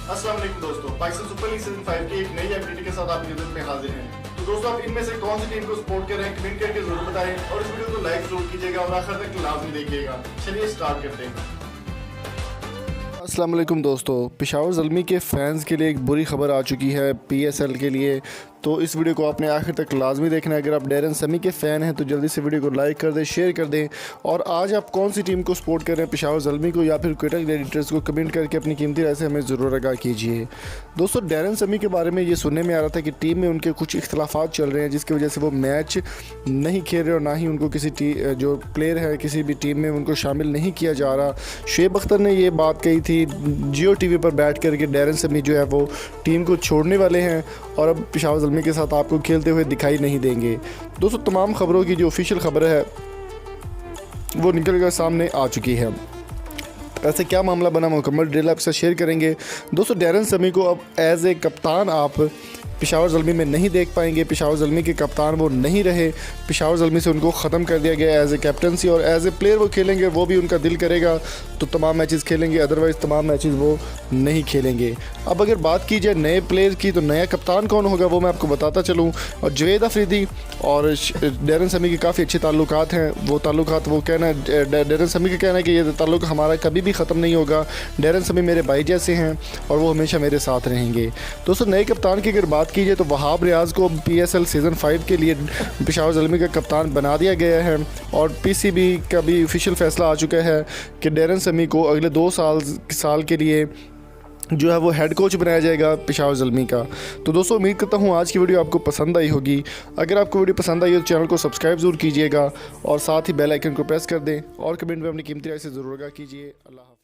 अस्सलाम वालेकुम दोस्तों, पाकिस्तान सुपर लीग सीजन 5 की एक नई अपडेट के साथ आपकी खिदमत में हाजिर हैं। तो दोस्तों, आप इनमें से कौन सी टीम को सपोर्ट कर रहे हैं कमेंट करके जरूर बताएं और इस वीडियो को लाइक जरूर कीजिएगा और आखिर तक लाजमी देखिएगा। चलिए स्टार्ट करते हैं। अस्सलाम वालेकुम दोस्तों, पेशावर ज़ल्मी के फ़ैन्स के लिए एक बुरी खबर आ चुकी है PSL के लिए। तो इस वीडियो को आपने आखिर तक लाजमी देखना है। अगर आप डैरन समी के फ़ैन हैं तो जल्दी से वीडियो को लाइक कर दें, शेयर कर दें। और आज आप कौन सी टीम को सपोर्ट कर रहे हैं, पेशावर ज़ल्मी को या फिर क्विटर ग्लैडिएटर्स को, कमेंट करके अपनी कीमती राय से हमें ज़रूर आगाह कीजिए। दोस्तों, डैरन समी के बारे में ये सुनने में आ रहा था कि टीम में उनके कुछ इख्तलाफात चल रहे हैं जिसकी वजह से वो मैच नहीं खेल रहे और ना ही उनको किसी जो प्लेयर है किसी भी टीम में उनको शामिल नहीं किया जा रहा। शुएब अख्तर ने ये बात कही थी जियो TV पर बैठ कर के डैरन समी जो है वो टीम को छोड़ने वाले हैं और अब पेशावर ज़ल्मी के साथ आपको खेलते हुए दिखाई नहीं देंगे। दोस्तों, तमाम खबरों की जो ऑफिशियल खबर है वो निकल कर सामने आ चुकी है। ऐसे क्या मामला बना, मुकम्मल डिटेल आपके साथ शेयर करेंगे। दोस्तों, डैरन समी को अब एज ए कप्तान आप पेशावर ज़ल्मी में नहीं देख पाएंगे। पेशावर ज़ल्मी के कप्तान वो नहीं रहे। पेशावर ज़ल्मी से उनको ख़त्म कर दिया गया एज ए कैप्टनसी, और एज ए प्लेयर वो खेलेंगे, वो भी उनका दिल करेगा तो तमाम मैचेस खेलेंगे, अदरवाइज़ तमाम मैचेस वो नहीं खेलेंगे। अब अगर बात की जाए नए प्लेयर की तो नया कप्तान कौन होगा वो मैं आपको बताता चलूँ। और जवेद अफरीदी और डैरन समी के काफ़ी अच्छे ताल्लुकात हैं। वो ताल्लुकात वो कहना डैरन समी का कहना है कि ये ताल्लुक हमारा कभी भी ख़त्म नहीं होगा। डैरन समी मेरे भाई जैसे हैं और वो हमेशा मेरे साथ रहेंगे। दोस्तों, नए कप्तान की अगर बात की जाए तो वहाब रियाज को PSL सीज़न 5 के लिए पेशावर ज़ल्मी का कप्तान बना दिया गया है और PCB का भी ऑफिशियल फैसला आ चुका है कि डैरन समी को अगले 2 साल के लिए जो है वो हेड कोच बनाया जाएगा पेशावर ज़ल्मी का। तो दोस्तों, उम्मीद करता हूँ आज की वीडियो आपको पसंद आई होगी। अगर आपको वीडियो पसंद आई हो तो चैनल को सब्सक्राइब ज़रूर कीजिएगा और साथ ही बेल आइकन को प्रेस कर दें और कमेंट में अपनी कीमती राय से ज़रूर आगाह कीजिए। अल्लाह।